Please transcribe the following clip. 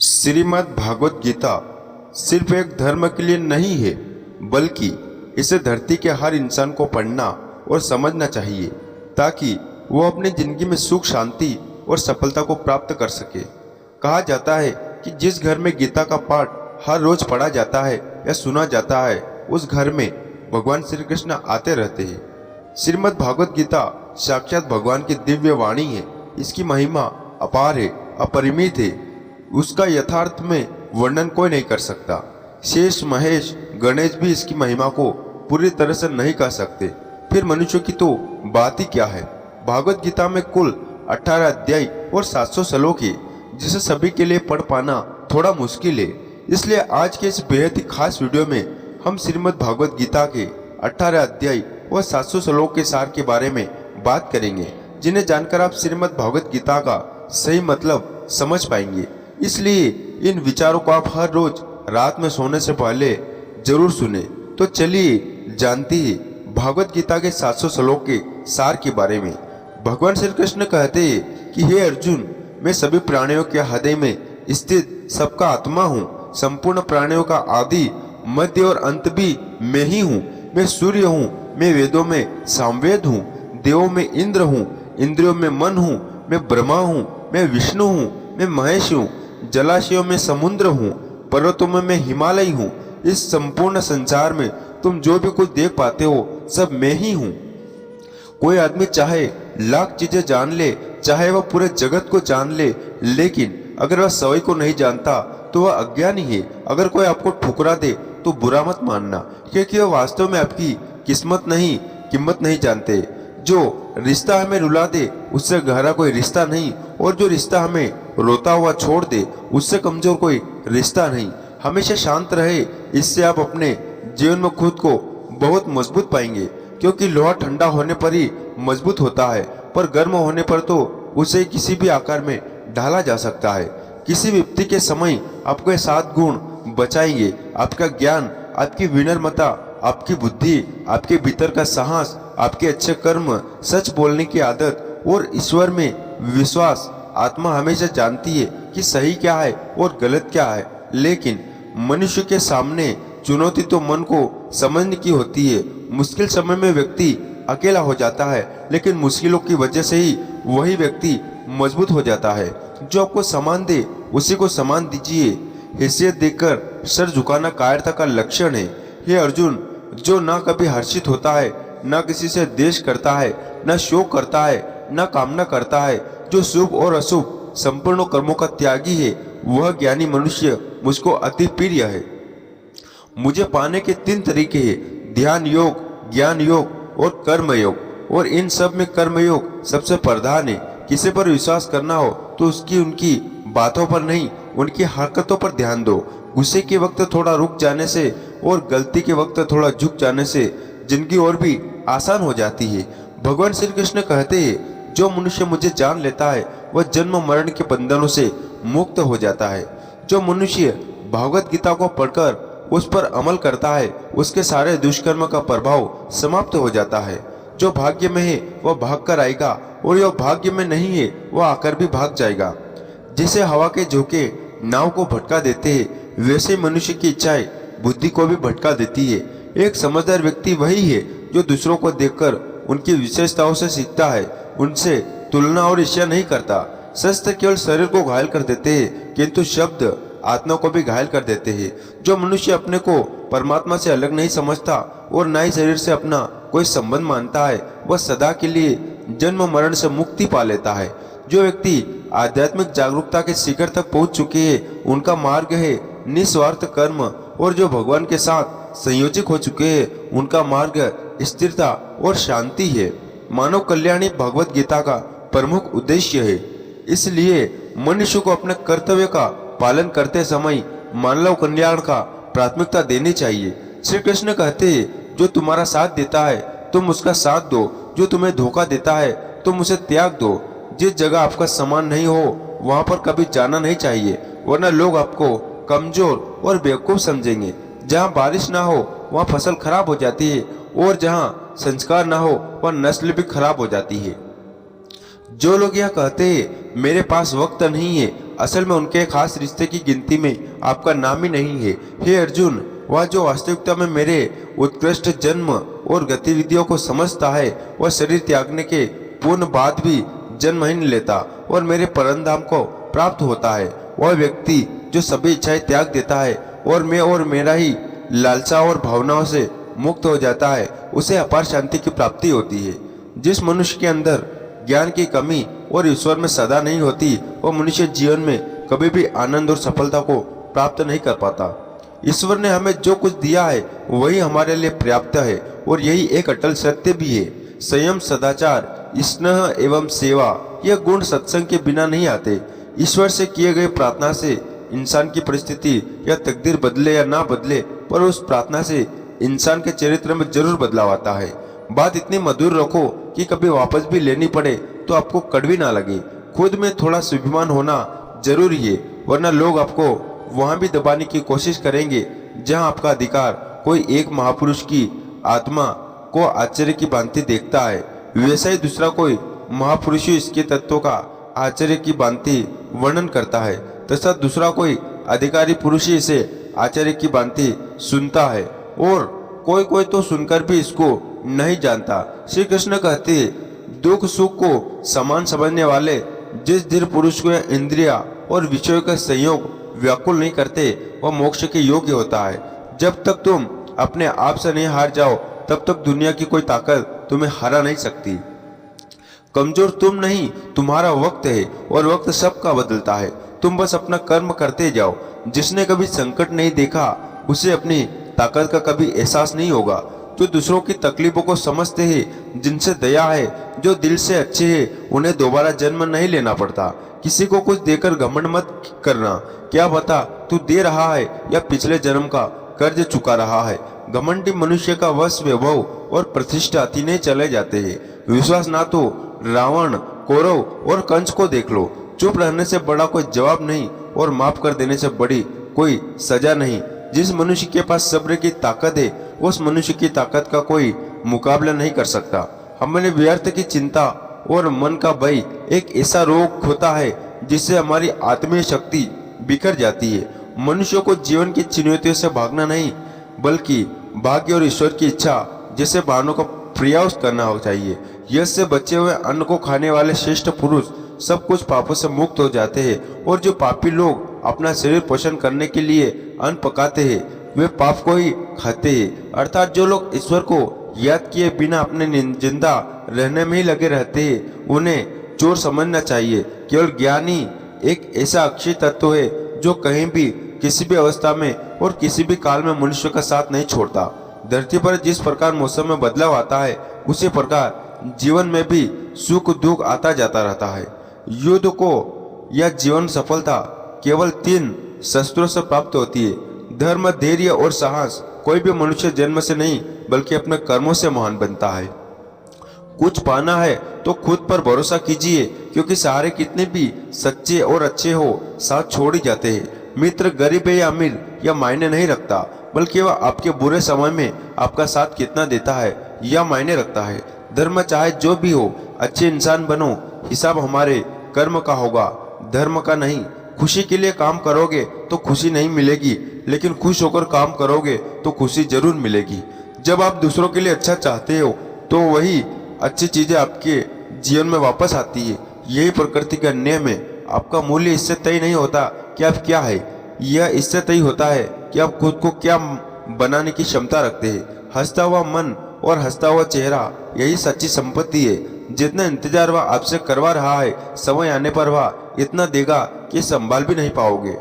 श्रीमद् भागवत गीता सिर्फ एक धर्म के लिए नहीं है, बल्कि इसे धरती के हर इंसान को पढ़ना और समझना चाहिए ताकि वो अपनी जिंदगी में सुख, शांति और सफलता को प्राप्त कर सके। कहा जाता है कि जिस घर में गीता का पाठ हर रोज पढ़ा जाता है या सुना जाता है, उस घर में भगवान श्री कृष्ण आते रहते हैं। श्रीमद् भागवत गीता साक्षात भगवान की दिव्य वाणी है। इसकी महिमा अपार है, अपरिमित है। उसका यथार्थ में वर्णन कोई नहीं कर सकता। शेष, महेश, गणेश भी इसकी महिमा को पूरी तरह से नहीं कह सकते। फिर मनुष्य की तो बात ही क्या है। भागवत गीता में कुल 18 अध्याय और 700 श्लोक है, जिसे सभी के लिए पढ़ पाना थोड़ा मुश्किल है। इसलिए आज के इस बेहद ही खास वीडियो में हम श्रीमद् भागवत गीता के 18 अध्याय और 700 श्लोक के सार के बारे में बात करेंगे, जिन्हें जानकर आप श्रीमद् भागवत गीता का सही मतलब समझ पाएंगे। इसलिए इन विचारों को आप हर रोज रात में सोने से पहले जरूर सुने। तो चलिए जानते हैं भागवत गीता के 700 श्लोक के सार के बारे में। भगवान श्री कृष्ण कहते हैं कि हे अर्जुन, मैं सभी प्राणियों के हृदय में स्थित सबका आत्मा हूँ। संपूर्ण प्राणियों का आदि, मध्य और अंत भी मैं ही हूँ। मैं सूर्य हूँ, मैं वेदों में सामवेद हूँ, देवों में इंद्र हूँ, इंद्रियों में मन हूँ, मैं ब्रह्मा हूँ, मैं विष्णु हूँ, मैं महेश हूँ, जलाशयों में समुद्र हूँ, पर्वतों में मैं हिमालय हूँ। इस संपूर्ण संसार में तुम जो भी कुछ देख पाते हो, सब मैं ही हूँ। कोई आदमी चाहे लाख चीजें जान ले, चाहे वह पूरे जगत को जान ले, लेकिन अगर वह सवई को नहीं जानता तो वह अज्ञानी है। अगर कोई आपको ठुकरा दे तो बुरा मत मानना, क्योंकि वह वास्तव में आपकी कीमत नहीं जानते। जो रिश्ता हमें रुला दे, उससे गहरा कोई रिश्ता नहीं, और जो रिश्ता हमें रोता हुआ छोड़ दे, उससे कमजोर कोई रिश्ता नहीं। हमेशा शांत रहे, इससे आप अपने जीवन में खुद को बहुत मजबूत पाएंगे। क्योंकि लोहा ठंडा होने पर ही मजबूत होता है, पर गर्म होने पर तो उसे किसी भी आकार में ढाला जा सकता है। किसी विपत्ति के समय आपको 7 गुण बचाएंगे: आपका ज्ञान, आपकी विनम्रता, आपकी बुद्धि, आपके भीतर का साहस, आपके अच्छे कर्म, सच बोलने की आदत और ईश्वर में विश्वास। आत्मा हमेशा जानती है कि सही क्या है और गलत क्या है, लेकिन मनुष्य के सामने चुनौती तो मन को समझने की होती है। मुश्किल समय में व्यक्ति अकेला हो जाता है, लेकिन मुश्किलों की वजह से ही वही व्यक्ति मजबूत हो जाता है। जो आपको सम्मान दे, उसी को सम्मान दीजिए। हैसियत देकर सर झुकाना कायरता का लक्षण है। हे अर्जुन, जो ना कभी हर्षित होता है, ना किसी से द्वेष करता है, ना शोक करता है, ना कामना करता है, जो शुभ और अशुभ संपूर्ण कर्मों का त्यागी है, वह ज्ञानी मनुष्य मुझको अति प्रिय है। मुझे पाने के 3 तरीके हैं: ध्यान योग, ज्ञान योग और कर्म योग। और इन सब में कर्म योग सबसे प्रधान है। किसी पर विश्वास करना हो तो उनकी बातों पर नहीं, उनकी हरकतों पर ध्यान दो। गुस्से के वक्त थोड़ा रुक जाने से और गलती के वक्त थोड़ा झुक जाने से जिंदगी और भी आसान हो जाती है। भगवान श्री कृष्ण कहते हैं, जो मनुष्य मुझे जान लेता है, वह जन्म मरण के बंधनों से मुक्त हो जाता है। जो मनुष्य भागवत गीता को पढ़कर उस पर अमल करता है, उसके सारे दुष्कर्म का प्रभाव समाप्त हो जाता है। जो भाग्य में है वह भाग कर आएगा, और जो भाग्य में नहीं है वह आकर भी भाग जाएगा। जैसे हवा के झोंके नाव को भटका देते हैं, वैसे मनुष्य की इच्छाएं बुद्धि को भी भटका देती है। एक समझदार व्यक्ति वही है जो दूसरों को देखकर उनकी विशेषताओं से सीखता है, उनसे तुलना और ईर्ष्या नहीं करता। शस्त्र केवल शरीर को घायल कर देते हैं, किंतु शब्द आत्मा को भी घायल कर देते हैं। जो मनुष्य अपने को परमात्मा से अलग नहीं समझता और न ही शरीर से अपना कोई संबंध मानता है, वह सदा के लिए जन्म मरण से मुक्ति पा लेता है। जो व्यक्ति आध्यात्मिक जागरूकता के शिखर तक पहुंच चुके हैं, उनका मार्ग है निस्वार्थ कर्म, और जो भगवान के साथ संयोजित हो चुके हैं, उनका मार्ग स्थिरता और शांति है। मानव कल्याण ही भगवत गीता का प्रमुख उद्देश्य है। इसलिए मनुष्य को अपने कर्तव्य का पालन करते समय मानव कल्याण का प्राथमिकता देनी चाहिए। श्री कृष्ण कहते हैं, जो तुम्हारा साथ देता है तुम उसका साथ दो, जो तुम्हें धोखा देता है तुम उसे त्याग दो। जिस जगह आपका सम्मान नहीं हो वहां पर कभी जाना नहीं चाहिए, वरना लोग आपको कमजोर और बेवकूफ समझेंगे। जहां बारिश ना हो वहां फसल खराब हो जाती है, और जहां संस्कार ना हो वह नस्ल भी खराब हो जाती है। जो लोग यह कहते हैं मेरे पास वक्त नहीं है, असल में उनके खास रिश्ते की गिनती में आपका नाम ही नहीं है। हे अर्जुन, वह जो वास्तविकता में मेरे उत्कृष्ट जन्म और गतिविधियों को समझता है, वह शरीर त्यागने के पूर्ण बाद भी जन्म ही नहीं लेता और मेरे परमधाम को प्राप्त होता है। वह व्यक्ति जो सभी इच्छाएं त्याग देता है और मैं और मेरा ही लालसा और भावनाओं से मुक्त हो जाता है, उसे अपार शांति की प्राप्ति होती है। जिस मनुष्य के अंदर ज्ञान की कमी और ईश्वर में सदा नहीं होती, वह मनुष्य जीवन में कभी भी आनंद और सफलता को प्राप्त नहीं कर पाता। ईश्वर ने हमें जो कुछ दिया है वही हमारे लिए पर्याप्त है और यही एक अटल सत्य भी है। संयम, सदाचार, स्नेह एवं सेवा, यह गुण सत्संग के बिना नहीं आते। ईश्वर से किए गए प्रार्थना से इंसान की परिस्थिति या तकदीर बदले या ना बदले, पर उस प्रार्थना से इंसान के चरित्र में जरूर बदलाव आता है। बात इतनी मधुर रखो कि कभी वापस भी लेनी पड़े तो आपको कड़वी ना लगे। खुद में थोड़ा स्वाभिमान होना जरूरी है, वरना लोग आपको वहां भी दबाने की कोशिश करेंगे जहां आपका अधिकार कोई एक महापुरुष की आत्मा को आश्चर्य की भांति देखता है, वैसा ही दूसरा कोई महापुरुष इसके तत्वों का आश्चर्य की भांति वर्णन करता है, तथा दूसरा कोई अधिकारी पुरुष ही इसे आश्चर्य की भांति सुनता है और कोई कोई तो सुनकर भी इसको नहीं जानता। श्री कृष्ण कहते हैं, दुख सुख को समान समझने वाले जिस धीर पुरुष को इंद्रिया और विषयों का संयोग व्याकुल नहीं करते, वह मोक्ष के योग्य होता है। जब तक तुम अपने आप से नहीं हार जाओ, तब तक दुनिया की कोई ताकत तुम्हें हरा नहीं सकती। कमजोर तुम नहीं, तुम्हारा वक्त है और वक्त सबका बदलता है। तुम बस अपना कर्म करते जाओ। जिसने कभी संकट नहीं देखा, उसे अपनी ताकत का कभी एहसास नहीं होगा। जो दूसरों की तकलीफों को समझते हैं, जिनसे दया है, जो दिल से अच्छे हैं, उन्हें दोबारा जन्म नहीं लेना पड़ता। किसी को कुछ देकर घमंड मत करना। क्या पता तू दे रहा है या पिछले जन्म का कर्ज चुका रहा है। घमंडी मनुष्य का वश, वैभव और प्रतिष्ठा तीनों चले जाते हैं। विश्वास ना तो रावण, कौरव और कंस को देख लो। चुप रहने से बड़ा कोई जवाब नहीं और माफ कर देने से बड़ी कोई सजा नहीं। जिस मनुष्य के पास सब्र की ताकत है, उस मनुष्य की ताकत का कोई मुकाबला नहीं कर सकता। हमने व्यर्थ की चिंता और मन का भय एक ऐसा रोग होता है जिससे हमारी आत्मीय शक्ति बिखर जाती है। मनुष्य को जीवन की चुनौतियों से भागना नहीं, बल्कि भाग्य और ईश्वर की इच्छा जैसे बहानों का प्रयास करना हो चाहिए। यश से बचे हुए अन्न को खाने वाले श्रेष्ठ पुरुष सब कुछ पापों से मुक्त हो जाते हैं, और जो पापी लोग अपना शरीर पोषण करने के लिए अन्न पकाते हैं, वे पाप को ही खाते हैं। अर्थात जो लोग ईश्वर को याद किए बिना अपने जिंदा रहने में ही लगे रहते हैं, उन्हें चोर समझना चाहिए। केवल ज्ञानी एक ऐसा अक्षय तत्व है जो कहीं भी, किसी भी अवस्था में और किसी भी काल में मनुष्य का साथ नहीं छोड़ता। धरती पर जिस प्रकार मौसम में बदलाव आता है, उसी प्रकार जीवन में भी सुख दुख आता जाता रहता है। युद्ध को या जीवन सफलता केवल 3 शस्त्रों से प्राप्त होती है: धर्म, धैर्य और साहस। कोई भी मनुष्य जन्म से नहीं बल्कि अपने कर्मों से महान बनता है। कुछ पाना है तो खुद पर भरोसा कीजिए, क्योंकि सहारे कितने भी सच्चे और अच्छे हो, साथ छोड़ ही जाते हैं। मित्र गरीब है या अमीर यह मायने नहीं रखता, बल्कि वह आपके बुरे समय में आपका साथ कितना देता है यह मायने रखता है। धर्म चाहे जो भी हो, अच्छे इंसान बनो। हिसाब हमारे कर्म का होगा, धर्म का नहीं। खुशी के लिए काम करोगे तो खुशी नहीं मिलेगी, लेकिन खुश होकर काम करोगे तो खुशी जरूर मिलेगी। जब आप दूसरों के लिए अच्छा चाहते हो तो वही अच्छी चीजें आपके जीवन में वापस आती है। यही प्रकृति का नियम है। आपका मूल्य इससे तय नहीं होता कि आप क्या है, यह इससे तय होता है कि आप खुद को क्या बनाने की क्षमता रखते हैं। हंसता हुआ मन और हंसता हुआ चेहरा, यही सच्ची संपत्ति है। जितना इंतजार वह आपसे करवा रहा है, समय आने पर वह इतना देगा कि संभाल भी नहीं पाओगे।